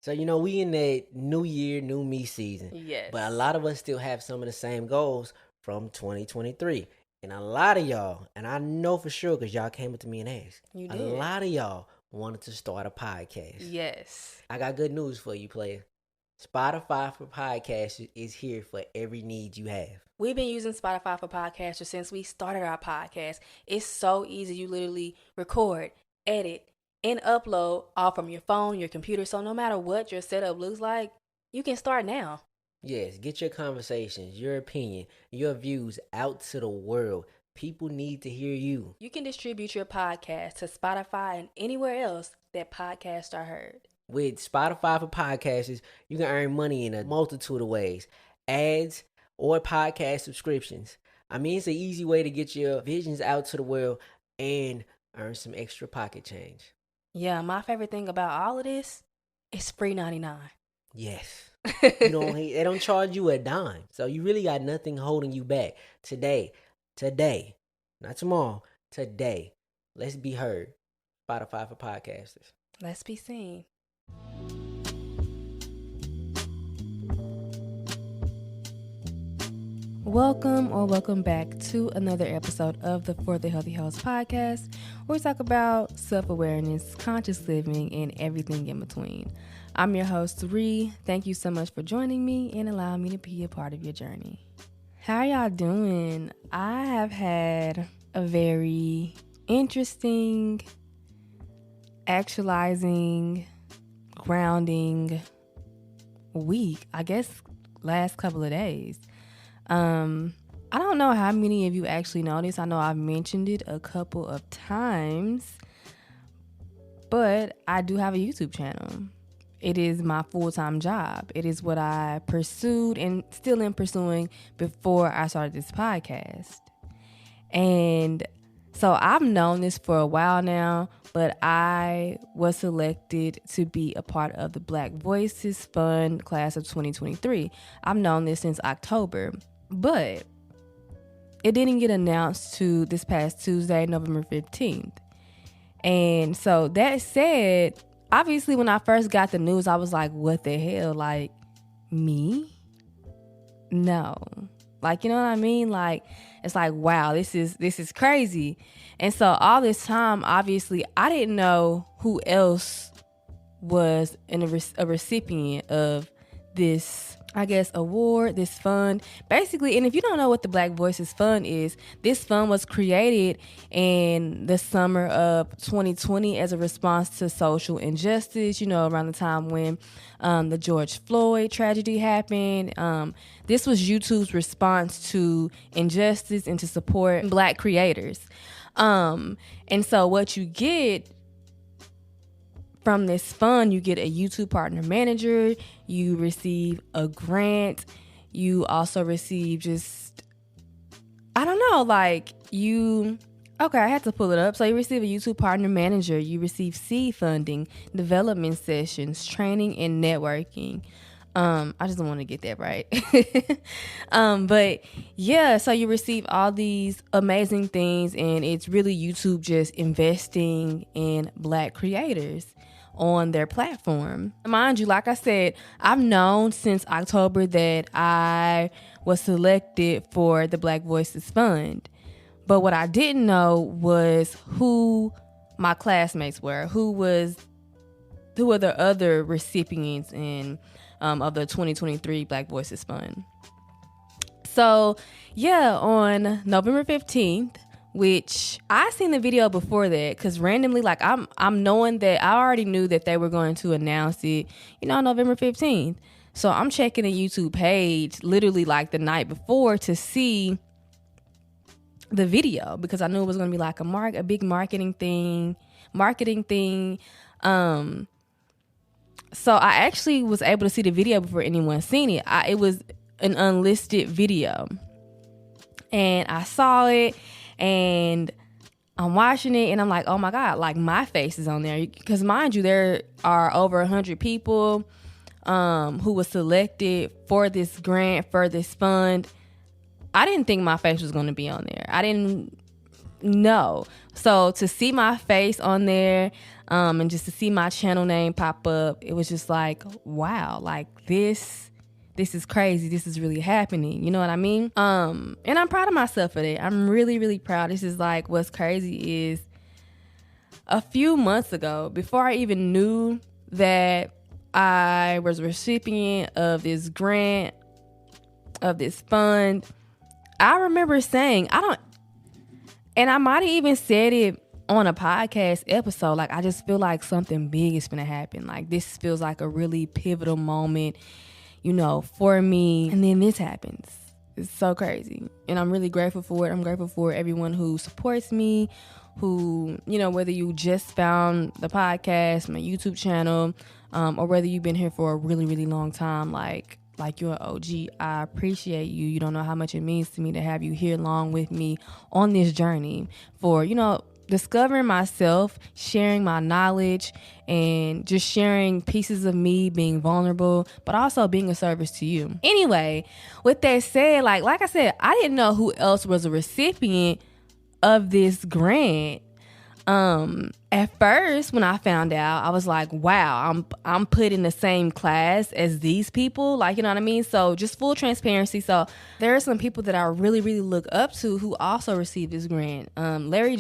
So, we in that new year, new me season. Yes. But a lot of us still have some of the same goals from 2023. And a lot of y'all, and I know for sure because y'all came up to me and asked. You did. A lot of y'all wanted to start a podcast. Yes. I got good news for you, player. Spotify for Podcasters is here for every need you have. We've been using Spotify for Podcasters since we started our podcast. It's so easy. You literally record, edit, and upload all from your phone, your computer. So no matter what your setup looks like, you can start now. Yes, get your conversations, your opinion, your views out to the world. People need to hear you. You can distribute your podcast to Spotify and anywhere else that podcasts are heard. With Spotify for Podcasters, you can earn money in a multitude of ways. Ads or podcast subscriptions. I mean, it's an easy way to get your visions out to the world and earn some extra pocket change. Yeah, my favorite thing about all of this is free 99. Yes. They don't charge you a dime. So you really got nothing holding you back. Today, not tomorrow, today. Let's be heard. Spotify for Podcasters. Let's be seen. Welcome back to another episode of the For the Healthy Host podcast, where we talk about self-awareness, conscious living, and everything in between. I'm your host, Ree. Thank you so much for joining me and allowing me to be a part of your journey. How y'all doing? I have had a very interesting, actualizing, grounding week, I guess last couple of days. I don't know how many of you actually know this. I know I've mentioned it a couple of times, but I do have a YouTube channel. It is my full-time job. It is what I pursued and still am pursuing before I started this podcast. And so I've known this for a while now, but I was selected to be a part of the Black Voices Fund class of 2023. I've known this since October, but it didn't get announced to this past Tuesday, November 15th. And so that said, obviously when I first got the news, I was like, what the hell? Like, me? No. Like, you know what I mean? Like, it's like, wow, this is crazy. And so all this time, obviously, I didn't know who else was a recipient of this, I guess, award, this fund. Basically, and if you don't know what the Black Voices Fund is, this fund was created in the summer of 2020 as a response to social injustice, around the time when the George Floyd tragedy happened. This was YouTube's response to injustice and to support Black creators. And so what you get from this fund, you get a YouTube partner manager, you receive a grant, you also receive I had to pull it up. So you receive a YouTube partner manager, you receive seed funding, development sessions, training, and networking. I just don't want to get that right. But yeah, so you receive all these amazing things, and it's really YouTube just investing in Black creators on their platform. Mind you, like I said, I've known since October that I was selected for the Black Voices Fund. But what I didn't know was who my classmates were, who were the other recipients of the 2023 Black Voices Fund. So yeah, on November 15th, which I seen the video before that, because randomly, like I'm knowing that I already knew that they were going to announce it, November 15th. So I'm checking the YouTube page literally like the night before to see the video, because I knew it was going to be like a big marketing thing. So I actually was able to see the video before anyone seen it. It was an unlisted video, and I saw it, and I'm watching it, and I'm like, oh my God, like my face is on there. Because mind you, there are over 100 people who was selected for this grant, for this fund. I didn't think my face was going to be on there. I didn't No. So to see my face on there, and just to see my channel name pop up, it was just like, wow, like this is crazy. This is really happening. You know what I mean? And I'm proud of myself for that. I'm really, really proud. This is like, what's crazy is a few months ago, before I even knew that I was a recipient of this grant, of this fund, I remember saying, and I might have even said it on a podcast episode, like, I just feel like something big is going to happen. Like, this feels like a really pivotal moment, you know, for me. And then this happens. It's so crazy. And I'm really grateful for it. I'm grateful for everyone who supports me, who, you know, whether you just found the podcast, my YouTube channel, or whether you've been here for a really, really long time, like you're an OG, I appreciate you. You don't know how much it means to me to have you here along with me on this journey for, you know, discovering myself, sharing my knowledge, and just sharing pieces of me, being vulnerable, but also being a service to you. Anyway, with that said, like I said, I didn't know who else was a recipient of this grant. At first, when I found out, I was like, wow, I'm put in the same class as these people. Like, you know what I mean? So just full transparency. So there are some people that I really, really look up to who also received this grant. Larry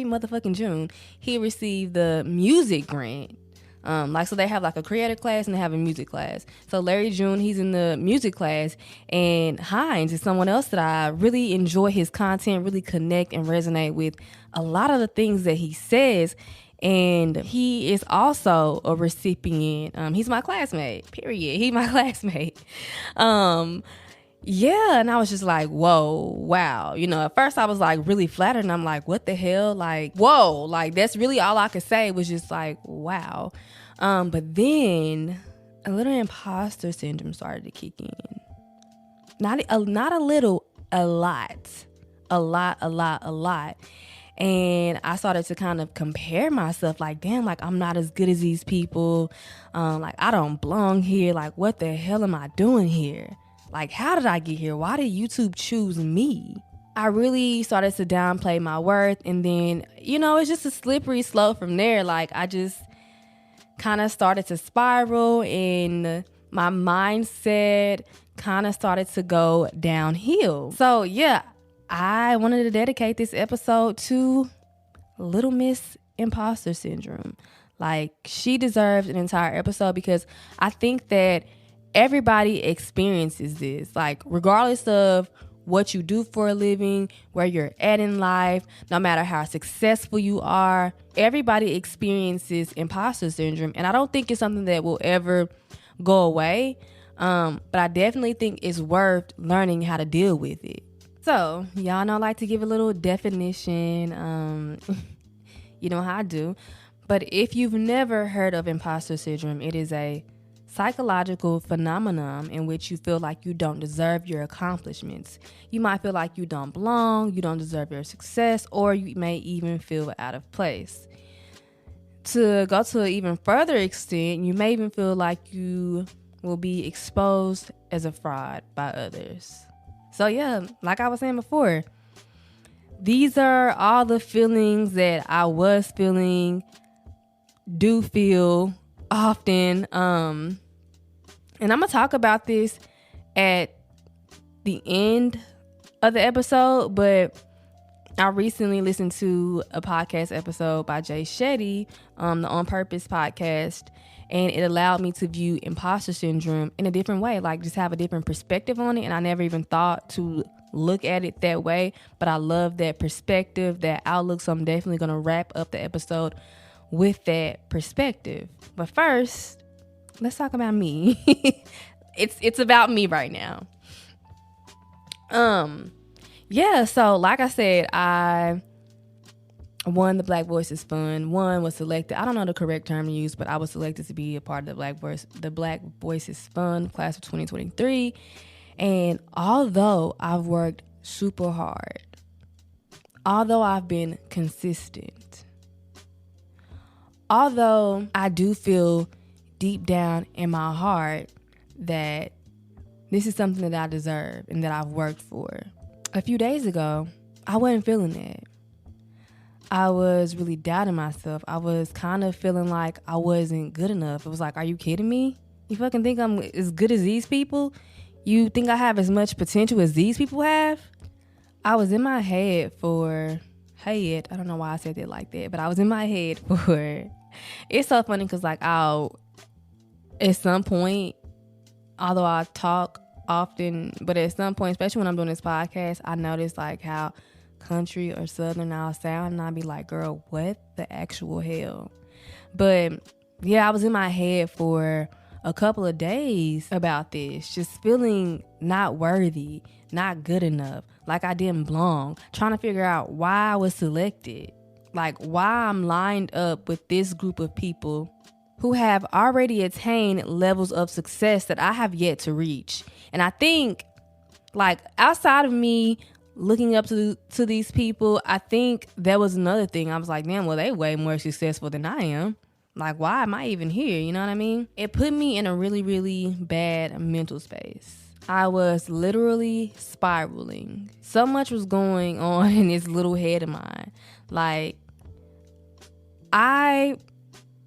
motherfucking June, he received the music grant. So they have like a creator class and they have a music class. So Larry June, he's in the music class, and Hines is someone else that I really enjoy his content, really connect and resonate with a lot of the things that he says. And he is also a recipient. He's my classmate, period. He's my classmate. Yeah, and I was just like, whoa, wow. You know, at first I was like really flattered, and I'm like, what the hell? Like, whoa, like that's really all I could say was just like, wow. But then a little imposter syndrome started to kick in. Not a little, a lot. And I started to kind of compare myself like, damn, like I'm not as good as these people. Like I don't belong here. Like what the hell am I doing here? Like, how did I get here? Why did YouTube choose me? I really started to downplay my worth. And then, you know, it's just a slippery slope from there. Like, I just kind of started to spiral and my mindset kind of started to go downhill. So, yeah, I wanted to dedicate this episode to Little Miss Imposter Syndrome. Like, she deserves an entire episode because I think that everybody experiences this, like regardless of what you do for a living, where you're at in life, no matter how successful you are, everybody experiences imposter syndrome. And I don't think it's something that will ever go away. But I definitely think it's worth learning how to deal with it. So y'all know I like to give a little definition. You know how I do. But if you've never heard of imposter syndrome, it is a psychological phenomenon in which you feel like you don't deserve your accomplishments. You might feel like you don't belong, you don't deserve your success, or you may even feel out of place. To go to an even further extent, you may even feel like you will be exposed as a fraud by others. So yeah, like I was saying before, these are all the feelings that I was feeling, do feel often. And I'm gonna talk about this at the end of the episode, but I recently listened to a podcast episode by Jay Shetty, the On Purpose podcast, and it allowed me to view imposter syndrome in a different way, like just have a different perspective on it. And I never even thought to look at it that way, but I love that perspective, that outlook. So I'm definitely gonna wrap up the episode with that perspective. But first, let's talk about me. It's about me right now. Yeah, so like I said, I won the Black Voices Fund. Was selected. I don't know the correct term to use, but I was selected to be a part of the Black Voices Fund class of 2023. And although I've worked super hard, although I've been consistent, although I do feel deep down in my heart that this is something that I deserve and that I've worked for. A few days ago, I wasn't feeling that. I was really doubting myself. I was kind of feeling like I wasn't good enough. It was like, are you kidding me? You fucking think I'm as good as these people? You think I have as much potential as these people have? I was in my head for, I don't know why I said it like that, but I was in my head for, it's so funny because like I'll, at some point, although I talk often, but at some point, especially when I'm doing this podcast, I notice like how country or southern I'll sound, and I'll be like, girl, what the actual hell? But yeah, I was in my head for a couple of days about this, just feeling not worthy, not good enough, like I didn't belong, trying to figure out why I was selected, like why I'm lined up with this group of people who have already attained levels of success that I have yet to reach. And I think, like, outside of me looking up to these people, I think that was another thing. I was like, damn, well, they way more successful than I am. Like, why am I even here? You know what I mean? It put me in a really, really bad mental space. I was literally spiraling. So much was going on in this little head of mine. Like, I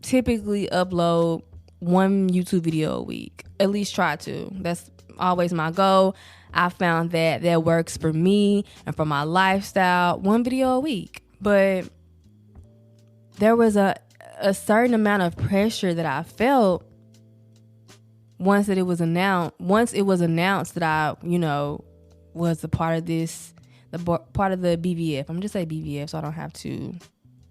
typically upload one YouTube video a week. At least try to. That's always my goal. I found that works for me and for my lifestyle. One video a week. But there was a certain amount of pressure that I felt once it was announced that I, was a part of this, part of the BVF. I'm just say BVF so I don't have to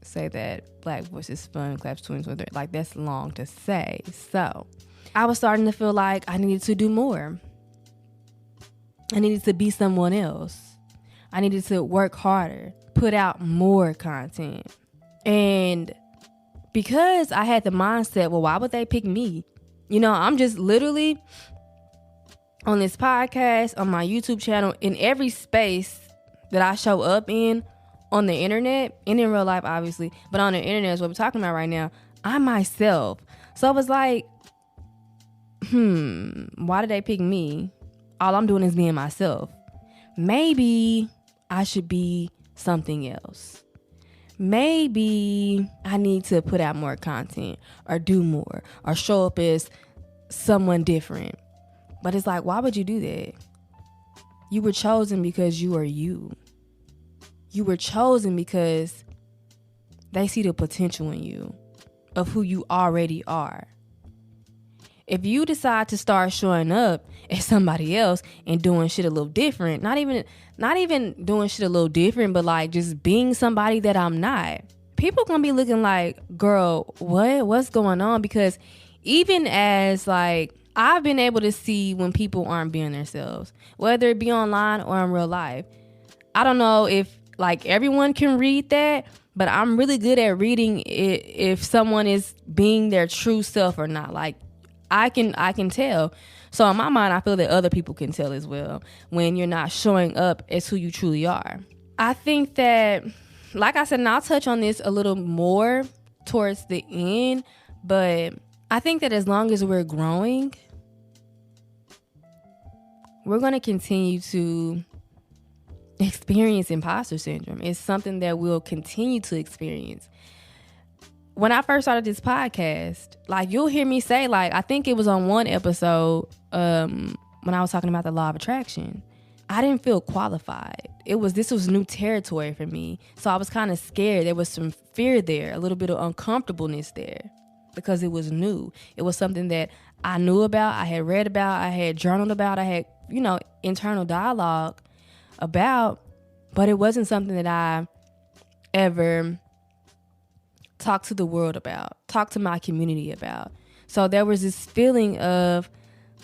say that Black Voices Fun Claps 2023. Like, that's long to say. So I was starting to feel like I needed to do more. I needed to be someone else. I needed to work harder, put out more content. And because I had the mindset, well, why would they pick me? I'm just literally on this podcast, on my YouTube channel, in every space that I show up in on the internet, and in real life, obviously, but on the internet is what we're talking about right now. I'm myself. So I was like, why did they pick me? All I'm doing is being myself. Maybe I should be something else. Maybe I need to put out more content or do more or show up as someone different. But it's like, why would you do that? You were chosen because you are you. You were chosen because they see the potential in you of who you already are. If you decide to start showing up as somebody else and doing shit a little different, not even doing shit a little different, but like just being somebody that I'm not, people gonna be looking like, girl, what's going on? Because even as like, I've been able to see when people aren't being themselves, whether it be online or in real life. I don't know if like everyone can read that, but I'm really good at reading it if someone is being their true self or not. Like, I can tell. So in my mind, I feel that other people can tell as well when you're not showing up as who you truly are. I think that, like I said, and I'll touch on this a little more towards the end, but I think that as long as we're growing, we're going to continue to experience imposter syndrome. It's something that we'll continue to experience. When I first started this podcast, like, you'll hear me say, like, I think it was on one episode when I was talking about the law of attraction, I didn't feel qualified. This was new territory for me. So I was kind of scared. There was some fear there, a little bit of uncomfortableness there because it was new. It was something that I knew about, I had read about, I had journaled about, I had, internal dialogue about, but it wasn't something that I ever talk to the world about, talk to my community about. So there was this feeling of,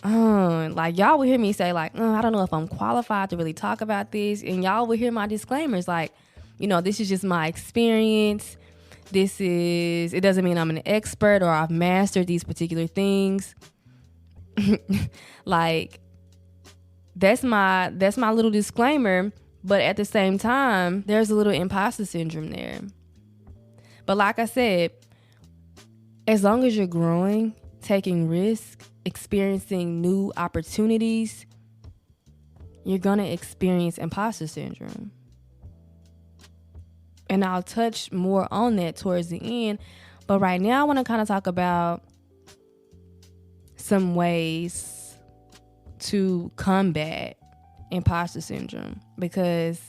like, y'all will hear me say, like, I don't know if I'm qualified to really talk about this. And y'all will hear my disclaimers, like, this is just my experience. It doesn't mean I'm an expert or I've mastered these particular things. Like, that's my little disclaimer. But at the same time, there's a little imposter syndrome there. But like I said, as long as you're growing, taking risks, experiencing new opportunities, you're going to experience imposter syndrome. And I'll touch more on that towards the end. But right now I want to kind of talk about some ways to combat imposter syndrome. Because,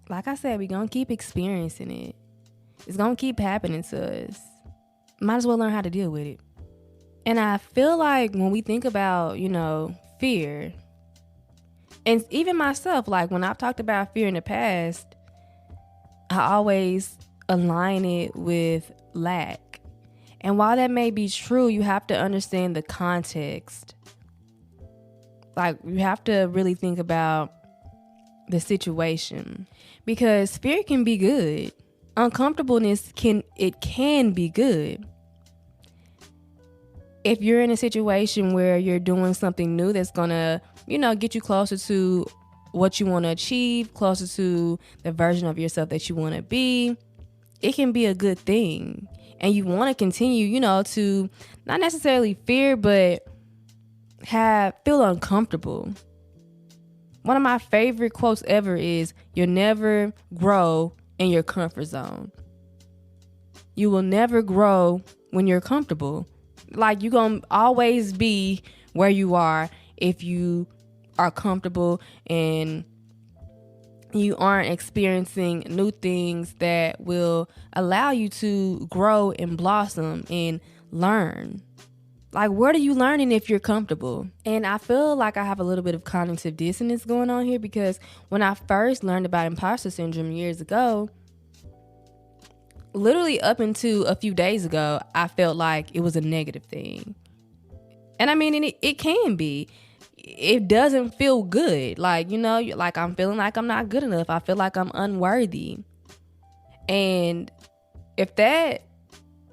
like I said, we're going to keep experiencing it. It's going to keep happening to us. Might as well learn how to deal with it. And I feel like when we think about, fear, and even myself, like when I've talked about fear in the past, I always align it with lack. And while that may be true, you have to understand the context. Like, you have to really think about the situation, because fear can be good. Uncomfortableness can be good. If you're in a situation where you're doing something new that's gonna, get you closer to what you want to achieve, closer to the version of yourself that you want to be, it can be a good thing. And you want to continue, to not necessarily fear, but feel uncomfortable. One of my favorite quotes ever is, "You'll never grow in your comfort zone." You will never grow when you're comfortable. Like, you're going to always be where you are if you are comfortable and you aren't experiencing new things that will allow you to grow and blossom and learn. Like, what are you learning if you're comfortable? And I feel like I have a little bit of cognitive dissonance going on here, because when I first learned about imposter syndrome years ago, literally up until a few days ago, I felt like it was a negative thing. And I mean, it can be. It doesn't feel good. Like, like I'm feeling like I'm not good enough. I feel like I'm unworthy. And if that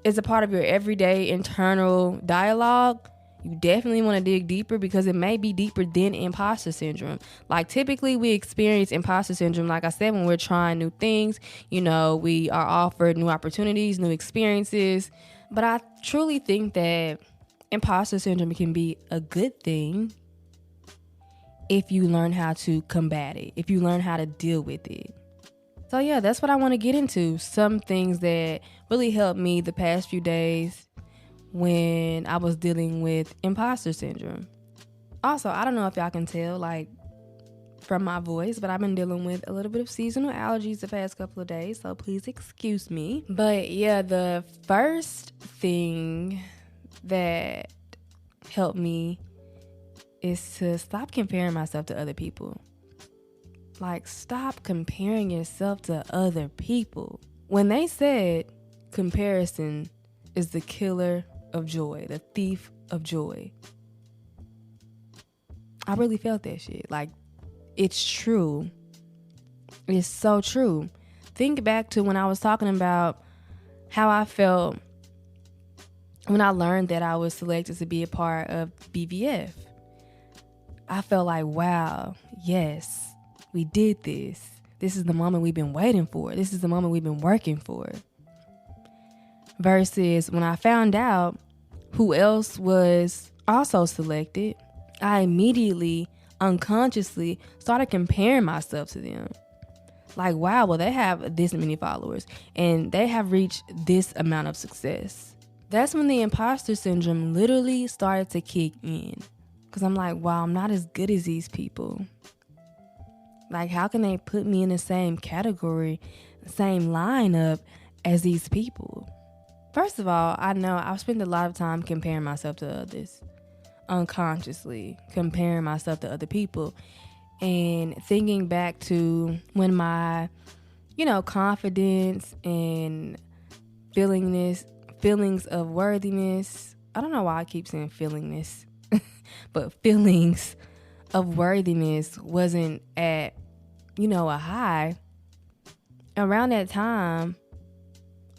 is a part of your everyday internal dialogue, you definitely want to dig deeper, because it may be deeper than imposter syndrome. Like, typically we experience imposter syndrome, like I said, when we're trying new things. We are offered new opportunities, new experiences. But I truly think that imposter syndrome can be a good thing if you learn how to combat it, if you learn how to deal with it. So yeah, that's what I want to get into. Some things that really helped me the past few days when I was dealing with imposter syndrome. Also, I don't know if y'all can tell, like, from my voice, but I've been dealing with a little bit of seasonal allergies the past couple of days, so please excuse me. But yeah, the first thing that helped me is to stop comparing myself to other people. Like, stop comparing yourself to other people. When they said comparison is the killer of joy, the thief of joy, I really felt that shit. Like, it's true. It's so true. Think back to when I was talking about how I felt when I learned that I was selected to be a part of BVF. I felt like, wow, yes, we did this. This is the moment we've been waiting for. This is the moment we've been working for. Versus when I found out who else was also selected, I immediately, unconsciously started comparing myself to them. Like, wow, well, they have this many followers and they have reached this amount of success. That's when the imposter syndrome literally started to kick in. Because I'm like, wow, I'm not as good as these people. Like, how can they put me in the same category, same lineup as these people? First of all, I know I've spent a lot of time comparing myself to others. Unconsciously comparing myself to other people. And thinking back to when my, confidence and feelings of worthiness. I don't know why I keep saying feelingness. But feelings of worthiness wasn't at, a high. Around that time,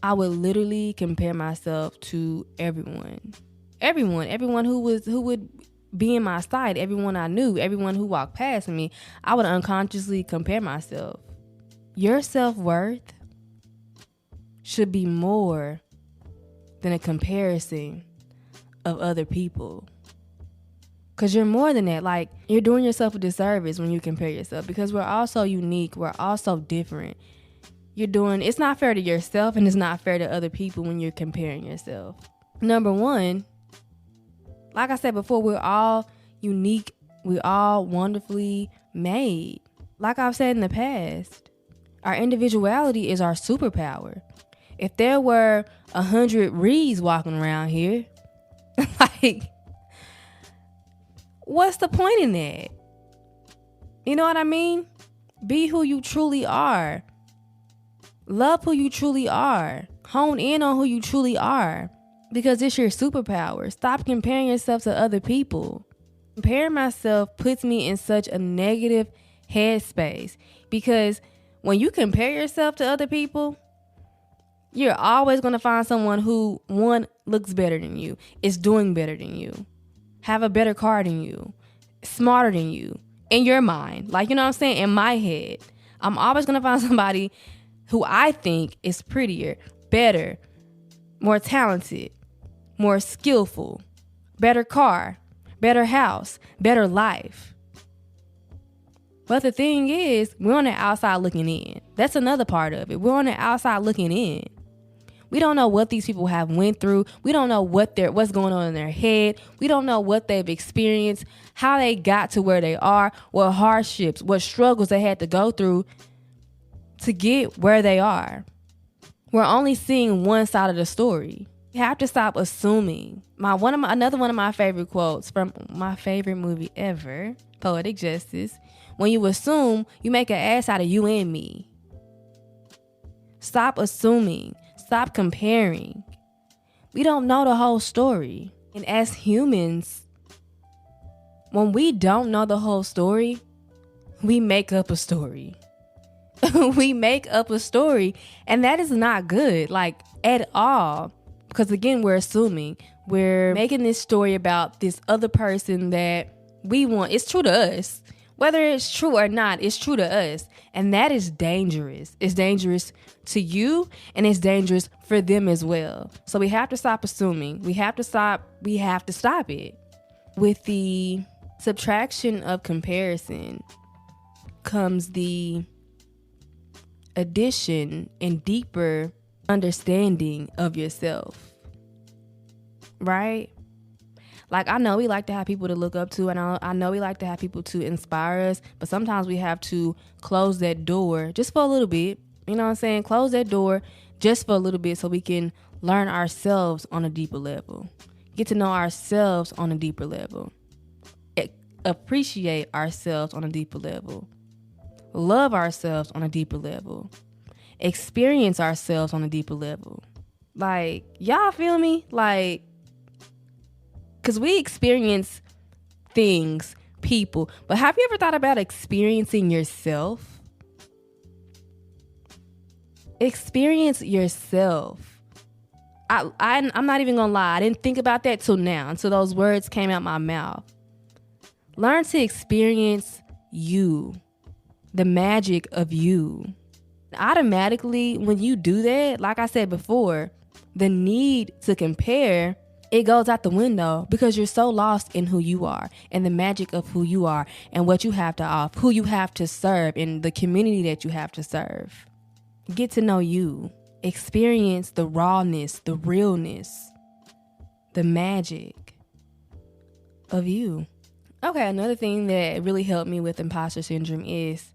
I would literally compare myself to everyone who would be in my sight, everyone I knew, everyone who walked past me. I would unconsciously compare myself. Your self-worth should be more than a comparison of other people. Because you're more than that. Like, you're doing yourself a disservice when you compare yourself, because we're all so unique. We're all so different. It's not fair to yourself, and it's not fair to other people when you're comparing yourself. Number one, like I said before, we're all unique. We're all wonderfully made. Like I've said in the past, our individuality is our superpower. If there were 100 Reeds walking around here, like, what's the point in that? You know what I mean? Be who you truly are. Love who you truly are. Hone in on who you truly are, because it's your superpower. Stop comparing yourself to other people. Comparing myself puts me in such a negative headspace, because when you compare yourself to other people, you're always going to find someone who, one, looks better than you, is doing better than you, have a better car than you, smarter than you, in your mind. Like, you know what I'm saying? In my head, I'm always going to find somebody who I think is prettier, better, more talented, more skillful, better car, better house, better life. But the thing is, we're on the outside looking in. That's another part of it. We're on the outside looking in. We don't know what these people have went through. We don't know what's going on in their head. We don't know what they've experienced, how they got to where they are, what hardships, what struggles they had to go through to get where they are. We're only seeing one side of the story. You have to stop assuming. Another one of my favorite quotes from my favorite movie ever, Poetic Justice. When you assume, you make an ass out of you and me. Stop assuming. Stop comparing. We don't know the whole story. And as humans, when we don't know the whole story, we make up a story. We make up a story, and that is not good, like, at all. Because again, we're assuming. We're making this story about this other person that we want. It's true to us. Whether it's true or not, it's true to us. And that is dangerous. It's dangerous to you, and it's dangerous for them as well. So we have to stop assuming. We have to stop it. With the subtraction of comparison comes the addition and deeper understanding of yourself. Right? Like, I know we like to have people to look up to, and I know we like to have people to inspire us, but sometimes we have to close that door just for a little bit. You know what I'm saying? Close that door just for a little bit so we can learn ourselves on a deeper level. Get to know ourselves on a deeper level. Appreciate ourselves on a deeper level. Love ourselves on a deeper level. Experience ourselves on a deeper level. Like, y'all feel me? Like, because we experience things, people, but have you ever thought about experiencing yourself? Experience yourself. I'm not even gonna lie. I didn't think about that till now, until those words came out my mouth. Learn to experience you, the magic of you. Automatically, when you do that, like I said before, the need to compare, it goes out the window, because you're so lost in who you are and the magic of who you are and what you have to offer, who you have to serve, and the community that you have to serve. Get to know you. Experience the rawness, the realness, the magic of you. Okay, another thing that really helped me with imposter syndrome is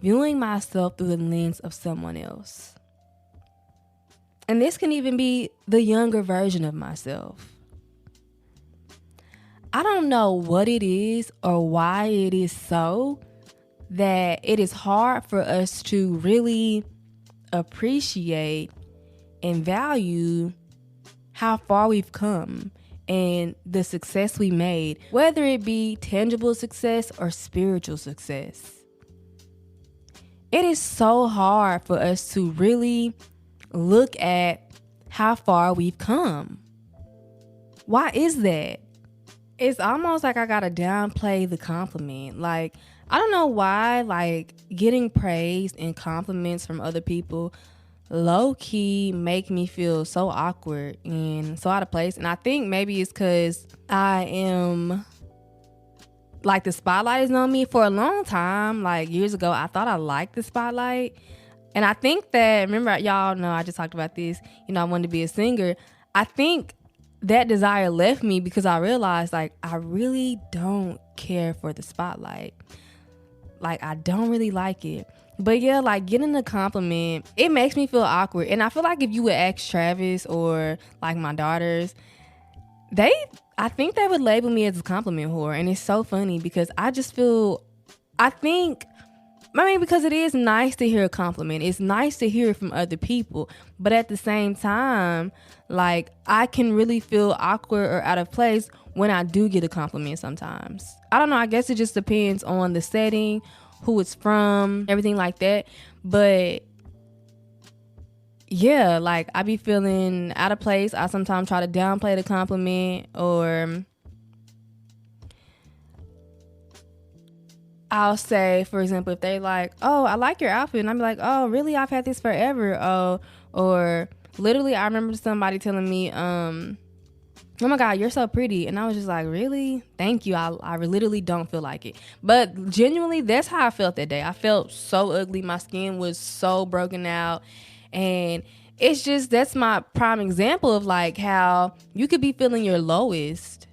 viewing myself through the lens of someone else. And this can even be the younger version of myself. I don't know what it is or why it is so that it is hard for us to really appreciate and value how far we've come and the success we made, whether it be tangible success or spiritual success. It is so hard for us to really look at how far we've come. Why is that? It's almost like I gotta downplay the compliment. Like, I don't know why, like, getting praised and compliments from other people low-key make me feel so awkward and so out of place. And I think maybe it's because I am, like, the spotlight is on me. For a long time, like years ago, I thought I liked the spotlight. And I think that, remember, y'all know I just talked about this, I wanted to be a singer. I think that desire left me because I realized, like, I really don't care for the spotlight. Like, I don't really like it. But yeah, like, getting a compliment, it makes me feel awkward. And I feel like if you would ask Travis or like my daughters, I think they would label me as a compliment whore. And it's so funny because because it is nice to hear a compliment. It's nice to hear it from other people. But at the same time, like, I can really feel awkward or out of place when I do get a compliment sometimes. I don't know. I guess it just depends on the setting, who it's from, everything like that. But yeah, like, I be feeling out of place. I sometimes try to downplay the compliment, or I'll say, for example, if they like, oh, I like your outfit, and I'm like, oh, really? I've had this forever. Oh, or literally, I remember somebody telling me, oh my God, you're so pretty. And I was just like, really? Thank you. I literally don't feel like it. But genuinely, that's how I felt that day. I felt so ugly. My skin was so broken out. And it's just, that's my prime example of like how you could be feeling your lowest.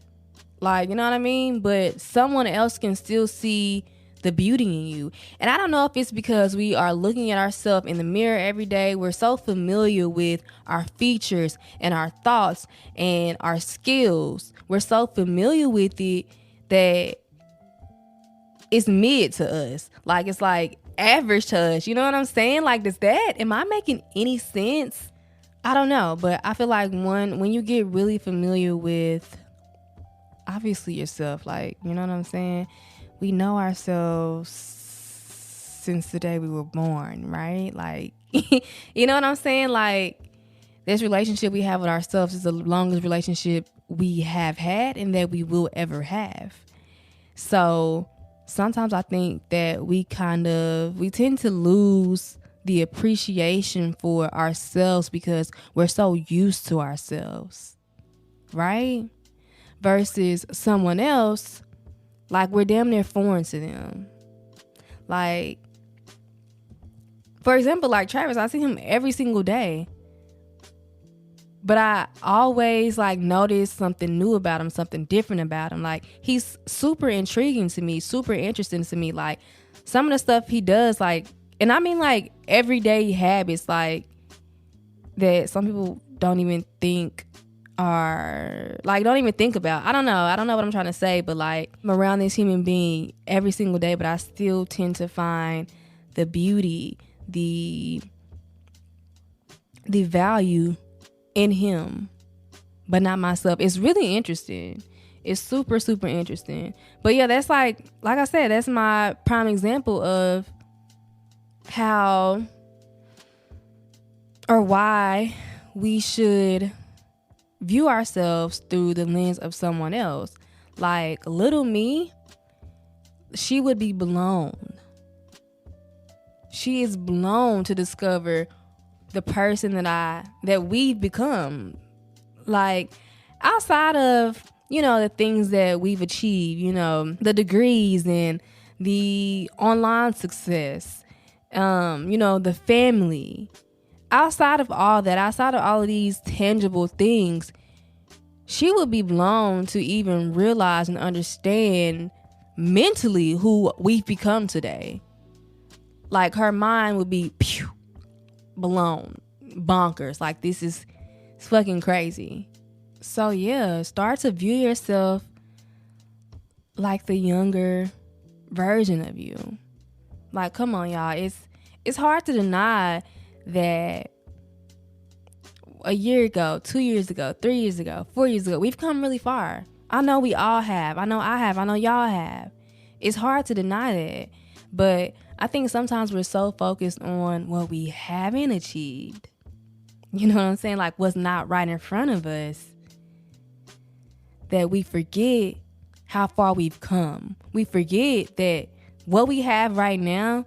Like, you know what I mean? But someone else can still see the beauty in you. And I don't know if it's because we are looking at ourselves in the mirror every day. We're so familiar with our features and our thoughts and our skills. We're so familiar with it that it's mid to us. Like, it's like average to us. You know what I'm saying? Like, am I making any sense? I don't know. But I feel like when you get really familiar with, obviously, yourself, like, you know what I'm saying? We know ourselves since the day we were born, right? Like, you know what I'm saying? Like, this relationship we have with ourselves is the longest relationship we have had and that we will ever have. So sometimes I think that we tend to lose the appreciation for ourselves because we're so used to ourselves, right? Versus someone else, like, we're damn near foreign to them. Like, for example, like Travis, I see him every single day. But I always, like, notice something new about him, something different about him. Like, he's super intriguing to me, super interesting to me. Like, some of the stuff he does, like, and I mean, like, everyday habits, like, that some people don't even think don't even think about. I don't know what I'm trying to say, but like, I'm around this human being every single day, but I still tend to find the beauty, the value in him, but not myself. It's really interesting. It's super, super interesting. But yeah, that's like I said, that's my prime example of how or why we should view ourselves through the lens of someone else. Like, little me, she would be blown. She is blown to discover the person that we've become. Like, outside of, the things that we've achieved, the degrees and the online success, the family. Outside of all that, outside of all of these tangible things, she would be blown to even realize and understand mentally who we've become today. Like, her mind would be blown, bonkers. Like, it's fucking crazy. So yeah, start to view yourself like the younger version of you. Like, come on, y'all. It's hard to deny that a year ago, 2 years ago, 3 years ago, 4 years ago, we've come really far. I know we all have. I know I have. I know y'all have. It's hard to deny that. But I think sometimes we're so focused on what we haven't achieved. You know what I'm saying? Like, what's not right in front of us, that we forget how far we've come. We forget that what we have right now,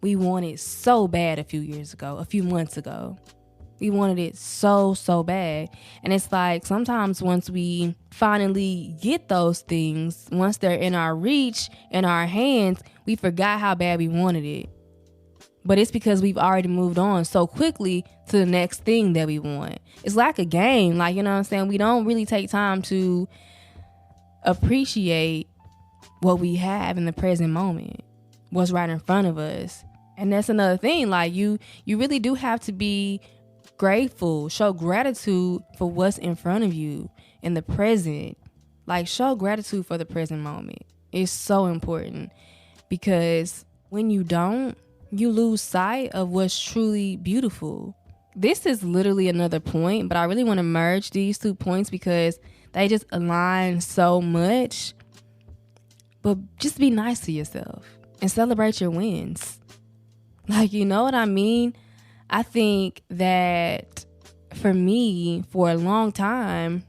we wanted so bad a few months ago. We wanted it so, so bad. And it's like, sometimes once we finally get those things, once they're in our reach, in our hands, we forgot how bad we wanted it. But it's because we've already moved on so quickly to the next thing that we want. It's like a game. Like, you know what I'm saying? We don't really take time to appreciate what we have in the present moment, what's right in front of us. And that's another thing. Like, you really do have to be grateful, show gratitude for what's in front of you in the present. Like, show gratitude for the present moment. It's so important, because when you don't, you lose sight of what's truly beautiful. This is literally another point, but I really want to merge these 2 points because they just align so much. But just be nice to yourself and celebrate your wins. Like, you know what I mean? I think that for me, for a long time,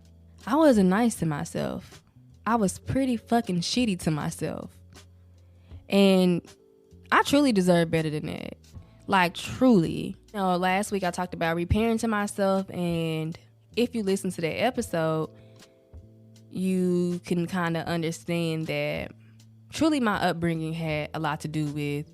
I wasn't nice to myself. I was pretty fucking shitty to myself. And I truly deserve better than that. Like, truly. You know, last week I talked about reparenting myself, and if you listen to that episode, you can kind of understand that truly my upbringing had a lot to do with,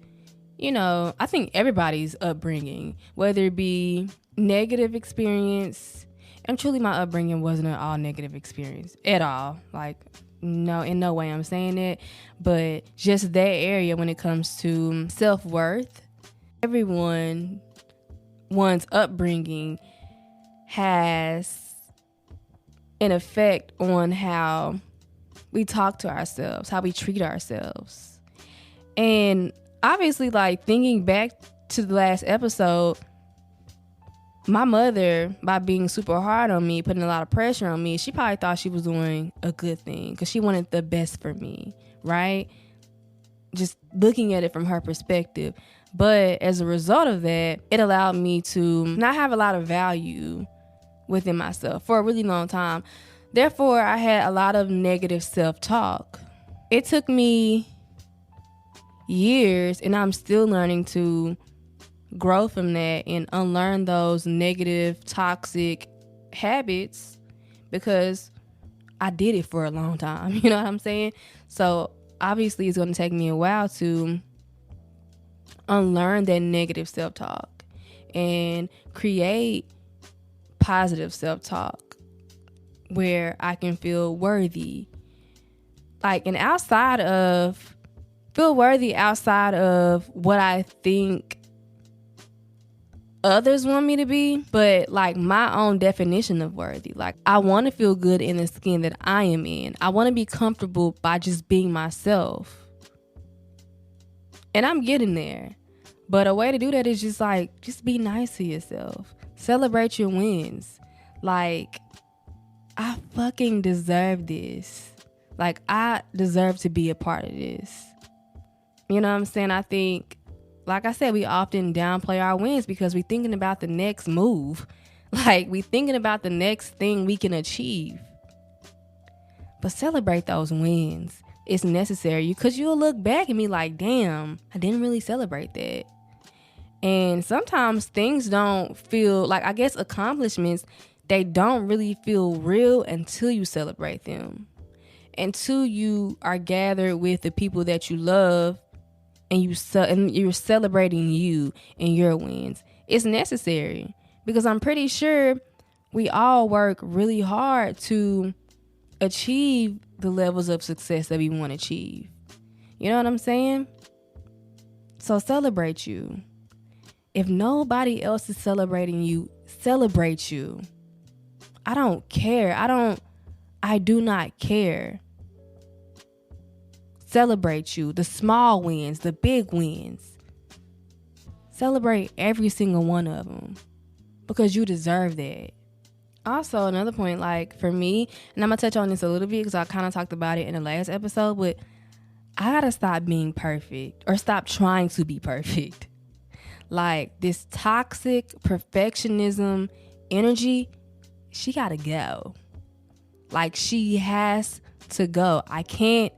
you know, I think everybody's upbringing, whether it be negative experience. And truly my upbringing wasn't an all negative experience at all. Like, no, in no way I'm saying it, but just that area when it comes to self-worth, one's upbringing has an effect on how we talk to ourselves, how we treat ourselves. And obviously, like, thinking back to the last episode, my mother, by being super hard on me, putting a lot of pressure on me, she probably thought she was doing a good thing because she wanted the best for me, right? Just looking at it from her perspective. But as a result of that, it allowed me to not have a lot of value within myself for a really long time. Therefore, I had a lot of negative self-talk. It took me years, and I'm still learning to grow from that and unlearn those negative, toxic habits, because I did it for a long time. You know what I'm saying? So obviously it's going to take me a while to unlearn that negative self-talk and create positive self-talk where I can feel worthy. Like, and feel worthy outside of what I think others want me to be, but like my own definition of worthy. Like, I want to feel good in the skin that I am in. I want to be comfortable by just being myself. And I'm getting there. But a way to do that is just be nice to yourself. Celebrate your wins. Like, I fucking deserve this. Like, I deserve to be a part of this. You know what I'm saying? I think, like I said, we often downplay our wins because we're thinking about the next move. Like, we're thinking about the next thing we can achieve. But celebrate those wins. It's necessary, because you'll look back and be like, damn, I didn't really celebrate that. And sometimes things don't feel like, I guess, accomplishments, they don't really feel real until you celebrate them. Until you are gathered with the people that you love, and you're celebrating you and your wins. It's necessary, because I'm pretty sure we all work really hard to achieve the levels of success that we want to achieve. You know what I'm saying? So celebrate you. If nobody else is celebrating you, celebrate you. I don't care. I do not care. Celebrate you. The small wins, the big wins. Celebrate every single one of them, because you deserve that. Also, another point, like, for me, and I'm going to touch on this a little bit because I kind of talked about it in the last episode, but I got to stop being perfect, or stop trying to be perfect. Like, this toxic perfectionism energy, she got to go. Like, she has to go. I can't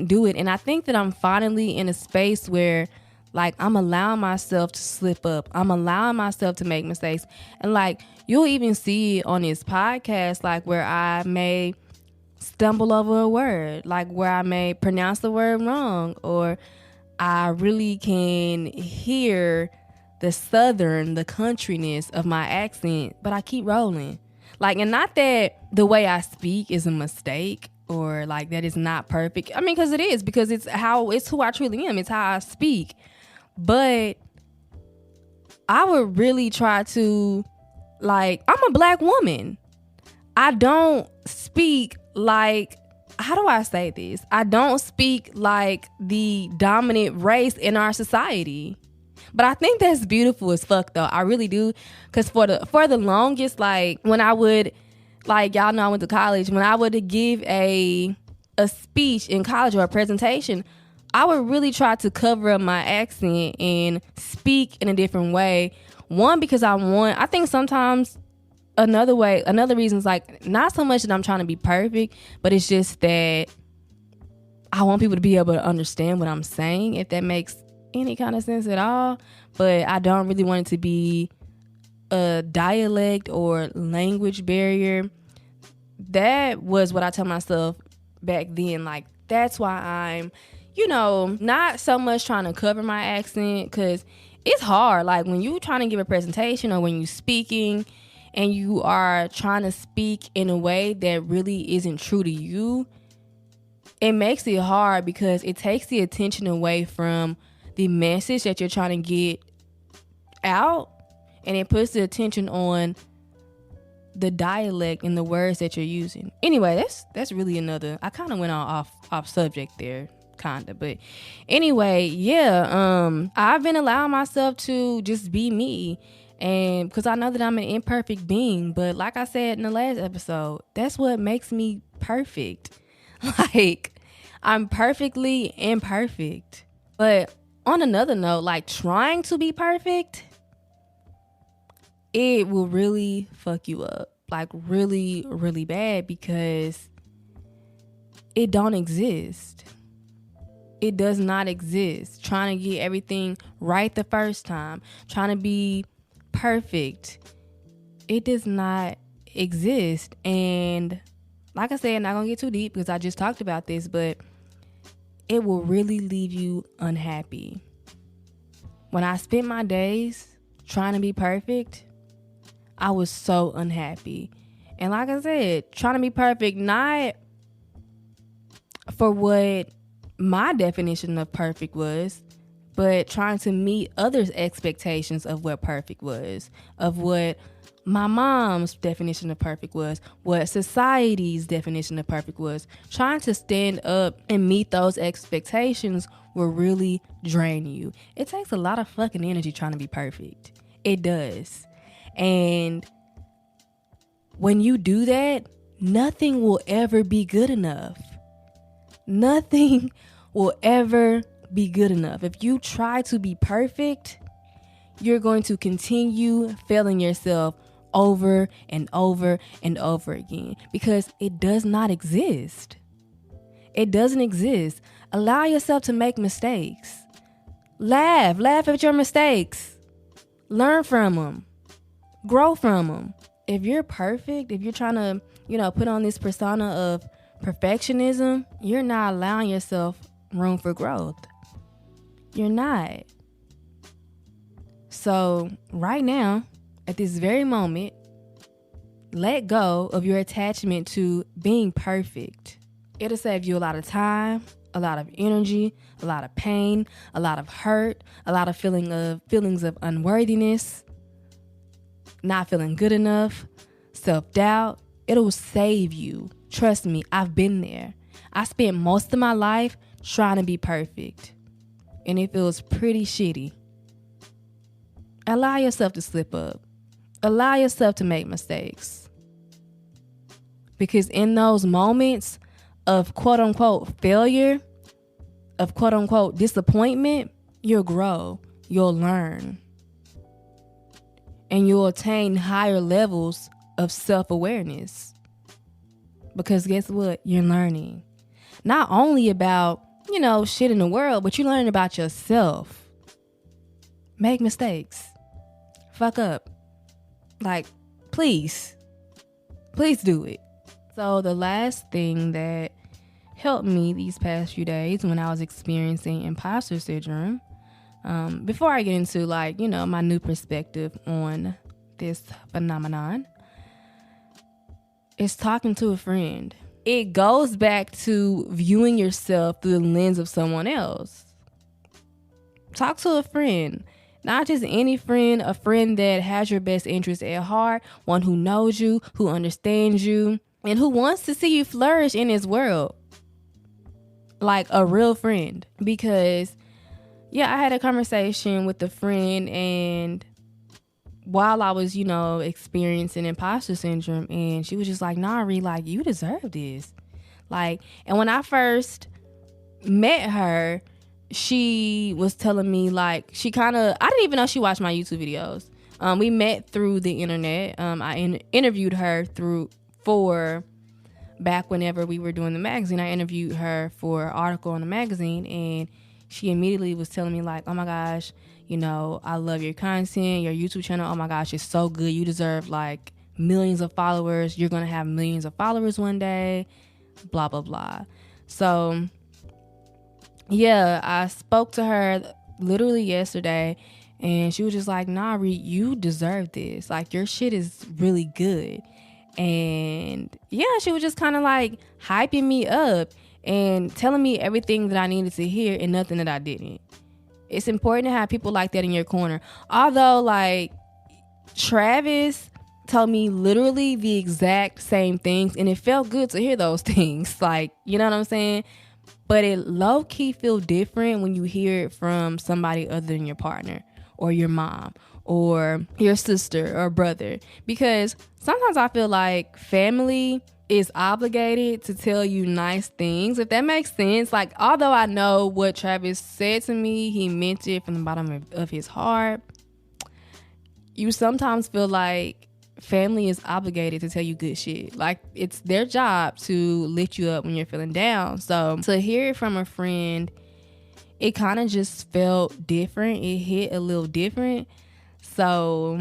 do it. And I think that I'm finally in a space where, like, I'm allowing myself to slip up. I'm allowing myself to make mistakes. And, like, you'll even see it on this podcast, like, where I may stumble over a word, like, where I may pronounce the word wrong, or I really can hear the countryness of my accent, but I keep rolling. Like, and not that the way I speak is a mistake or like that is not perfect. I mean, because it is, because it's who I truly am. It's how I speak. But I would really try to, like, I'm a black woman. I don't speak like, how do I say this? I don't speak like the dominant race in our society. But I think that's beautiful as fuck, though. I really do. Because for the longest, like, when I would, like, y'all know I went to college. When I would give a speech in college or a presentation, I would really try to cover up my accent and speak in a different way. One, because I think sometimes another reason is, like, not so much that I'm trying to be perfect, but it's just that I want people to be able to understand what I'm saying, if that makes any kind of sense at all. But I don't really want it to be a dialect or language barrier. That was what I tell myself back then. Like, that's why I'm, not so much trying to cover my accent, because it's hard. Like, when you trying to give a presentation or when you speaking and you are trying to speak in a way that really isn't true to you, it makes it hard because it takes the attention away from the message that you're trying to get out, and it puts the attention on the dialect and the words that you're using. Anyway, that's really another, I kind of went on off subject there, kinda. But anyway, yeah, I've been allowing myself to just be me, and because I know that I'm an imperfect being, but like I said in the last episode, that's what makes me perfect. Like, I'm perfectly imperfect. But on another note, like, trying to be perfect, it will really fuck you up. Like, really, really bad, because it don't exist. It does not exist. Trying to get everything right the first time, trying to be perfect, it does not exist. And like I said, I'm not gonna get too deep because I just talked about this, but it will really leave you unhappy. When I spent my days trying to be perfect, I was so unhappy. And like I said, trying to be perfect, not for what my definition of perfect was, but trying to meet others' expectations of what perfect was, of what my mom's definition of perfect was, what society's definition of perfect was. Trying to stand up and meet those expectations will really drain you. It takes a lot of fucking energy trying to be perfect. It does. And when you do that, nothing will ever be good enough. Nothing will ever be good enough. If you try to be perfect, you're going to continue failing yourself over and over and over again, because it does not exist. It doesn't exist. Allow yourself to make mistakes. Laugh at your mistakes. Learn from them. Grow from them. If you're perfect, if you're trying to, put on this persona of perfectionism, you're not allowing yourself room for growth. You're not. So right now, at this very moment, let go of your attachment to being perfect. It'll save you a lot of time, a lot of energy, a lot of pain, a lot of hurt, a lot of feelings of unworthiness, not feeling good enough, self-doubt. It'll save you. Trust me, I've been there. I spent most of my life trying to be perfect, and it feels pretty shitty. Allow yourself to slip up. Allow yourself to make mistakes. Because in those moments of quote-unquote failure, of quote-unquote disappointment, you'll grow, you'll learn, and you'll attain higher levels of self-awareness. Because guess what? You're learning. Not only about, shit in the world, but you're learning about yourself. Make mistakes. Fuck up. Like, please do it. So the last thing that helped me these past few days when I was experiencing imposter syndrome. Before I get into my new perspective on this phenomenon, is talking to a friend. It goes back to viewing yourself through the lens of someone else. Talk to a friend. Not just any friend, a friend that has your best interest at heart, one who knows you, who understands you, and who wants to see you flourish in this world. Like a real friend. Because, I had a conversation with a friend, and while I was, experiencing imposter syndrome, and she was just like, Nari, like, you deserve this. Like, and when I first met her, she was telling me, like, I didn't even know she watched my YouTube videos. We met through the internet. I interviewed her back whenever we were doing the magazine. I interviewed her for an article on the magazine, and she immediately was telling me, like, oh my gosh, I love your content, your YouTube channel. Oh my gosh, it's so good. You deserve like millions of followers. You're going to have millions of followers one day, blah, blah, blah. So I spoke to her literally yesterday, and she was just like, Nari, you deserve this. Like, your shit is really good. And she was just kind of like hyping me up and telling me everything that I needed to hear and nothing that I didn't. It's important to have people like that in your corner. Although, like, Travis told me literally the exact same things, and it felt good to hear those things. Like, you know what I'm saying? But it low-key feel different when you hear it from somebody other than your partner or your mom or your sister or brother. Because sometimes I feel like family is obligated to tell you nice things, if that makes sense. Like, although I know what Travis said to me, he meant it from the bottom of his heart, you sometimes feel like family is obligated to tell you good shit. Like, it's their job to lift you up when you're feeling down. So to hear it from a friend, it kind of just felt different. It hit a little different. So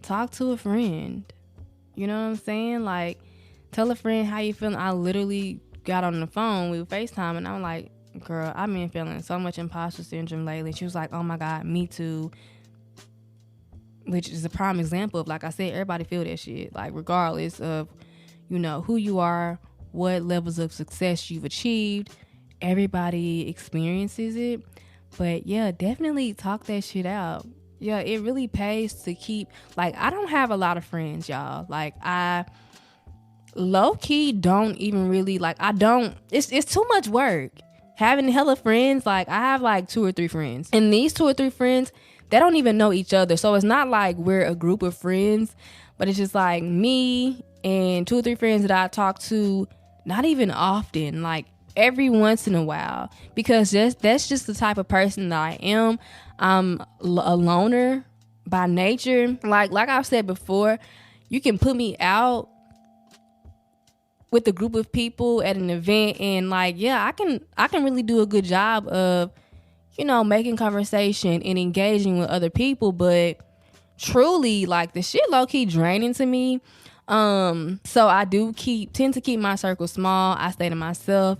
talk to a friend. You know what I'm saying? Like, tell a friend how you feeling. I literally got on the phone with FaceTime, and I'm like, girl, I've been feeling so much imposter syndrome lately. She was like, oh my God, me too. Which is a prime example of, like I said, everybody feel that shit. Like, regardless of, who you are, what levels of success you've achieved, everybody experiences it. But definitely talk that shit out. It really pays to keep, like, I don't have a lot of friends, y'all. Like, I low-key don't even really, like, it's too much work. Having hella friends, like, I have like 2 or 3 friends. And these 2 or 3 friends, they don't even know each other. So it's not like we're a group of friends, but it's just like me and 2 or 3 friends that I talk to, not even often, like every once in a while, because that's just the type of person that I am. I'm a loner by nature. Like I've said before, you can put me out with a group of people at an event, and I can really do a good job of, making conversation and engaging with other people. But truly, like, the shit low-key draining to me. So I do tend to keep my circle small. I stay to myself.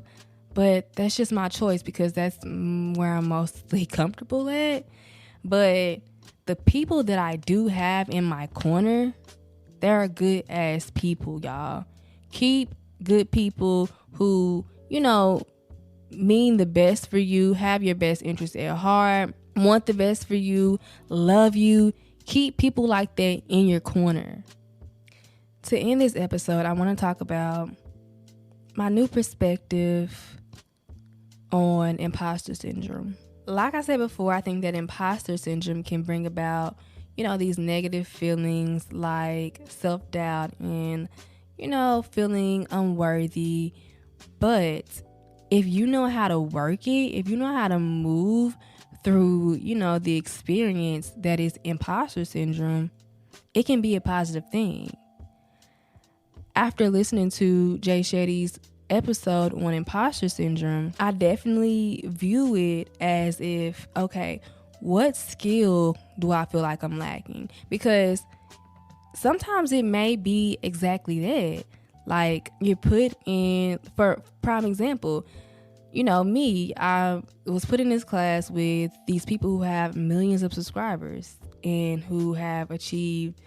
But that's just my choice, because that's where I'm mostly comfortable at. But the people that I do have in my corner, they're good ass people, y'all. Keep good people who, mean the best for you, have your best interests at heart, want the best for you, love you. Keep people like that in your corner. To end this episode, I want to talk about my new perspective on imposter syndrome. Like I said before, I think that imposter syndrome can bring about, these negative feelings like self-doubt and, feeling unworthy. But if you know how to work it, if you know how to move through, the experience that is imposter syndrome, it can be a positive thing. After listening to Jay Shetty's episode on imposter syndrome, I definitely view it as if, okay, what skill do I feel like I'm lacking? Because sometimes it may be exactly that. Like, you're put in, for prime example, you know, me, I was put in this class with these people who have millions of subscribers and who have achieved,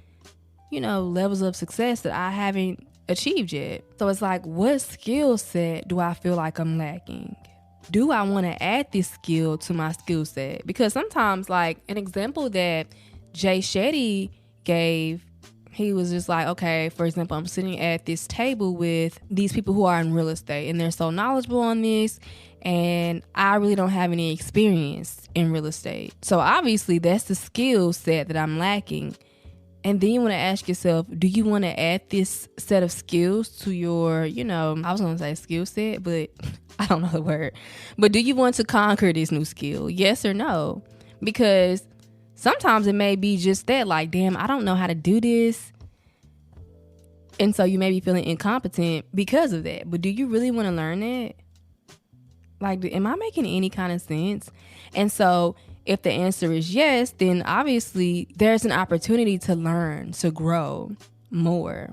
you know, levels of success that I haven't achieved yet. So it's like, what skill set do I feel like I'm lacking? Do I want to add this skill to my skill set? Because sometimes, like, an example that Jay Shetty gave, he was just like, okay, for example, I'm sitting at this table with these people who are in real estate and they're so knowledgeable on this, and I really don't have any experience in real estate. So obviously that's the skill set that I'm lacking. And then you want to ask yourself, do you want to add this set of skills to your, you know, I was going to say skill set, but I don't know the word. But do you want to conquer this new skill? Yes or no? Because sometimes it may be just that, like, damn, I don't know how to do this. And so you may be feeling incompetent because of that. But do you really want to learn that? Like, am I making any kind of sense? And so if the answer is yes, then obviously there's an opportunity to learn, to grow more.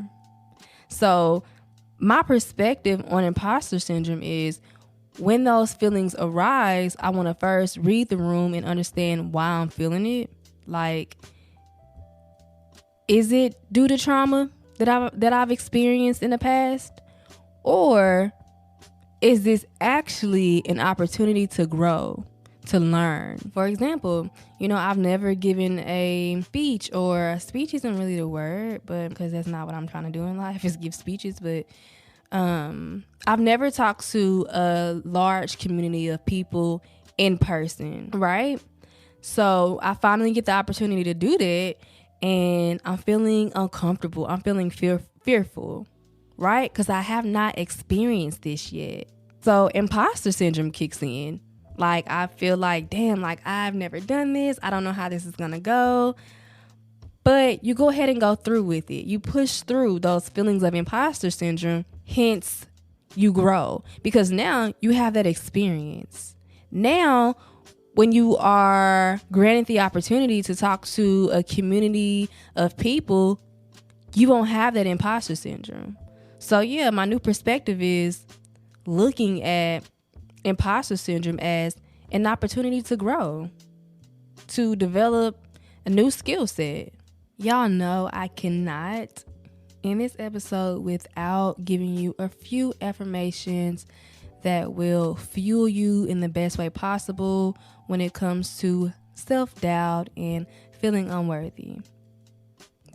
So my perspective on imposter syndrome is, when those feelings arise, I want to first read the room and understand why I'm feeling it. Like, is it due to trauma that I've experienced in the past? Or is this actually an opportunity to grow, to learn? For example, you know, I've never given a speech, or a speech isn't really the word, but because that's not what I'm trying to do in life, is give speeches. But I've never talked to a large community of people in person, right? So I finally get the opportunity to do that, and I'm feeling uncomfortable. I'm feeling fearful, right? Because I have not experienced this yet. So imposter syndrome kicks in. Like, I feel like, damn, like, I've never done this. I don't know how this is going to go. But you go ahead and go through with it. You push through those feelings of imposter syndrome. Hence, you grow, because now you have that experience. Now, when you are granted the opportunity to talk to a community of people, you won't have that imposter syndrome. So yeah, my new perspective is looking at imposter syndrome as an opportunity to grow, to develop a new skill set. Y'all know I cannot in this episode without giving you a few affirmations that will fuel you in the best way possible when it comes to self-doubt and feeling unworthy.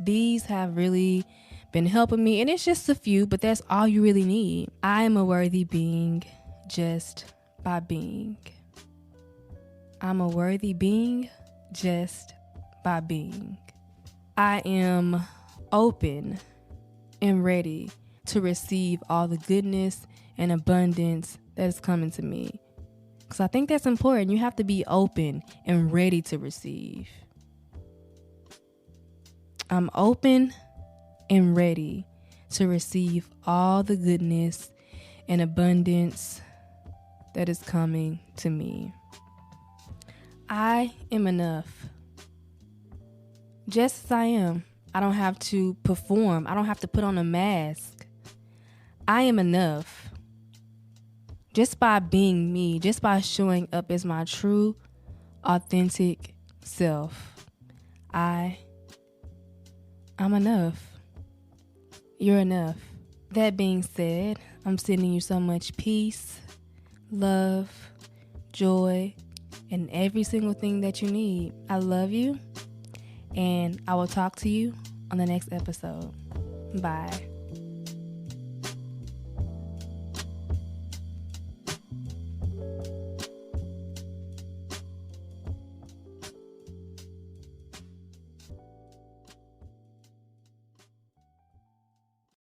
These have really been helping me, and it's just a few, but that's all you really need. I am a worthy being just by being. I'm a worthy being just by being. I am open and ready to receive all the goodness and abundance that is coming to me. Because I think that's important. You have to be open and ready to receive. I'm open and ready to receive all the goodness and abundance that is coming to me. I am enough. Just as I am. I don't have to perform. I don't have to put on a mask. I am enough. Just by being me, just by showing up as my true, authentic self, I'm enough. You're enough. That being said, I'm sending you so much peace, love, joy, and every single thing that you need. I love you, and I will talk to you on the next episode. Bye.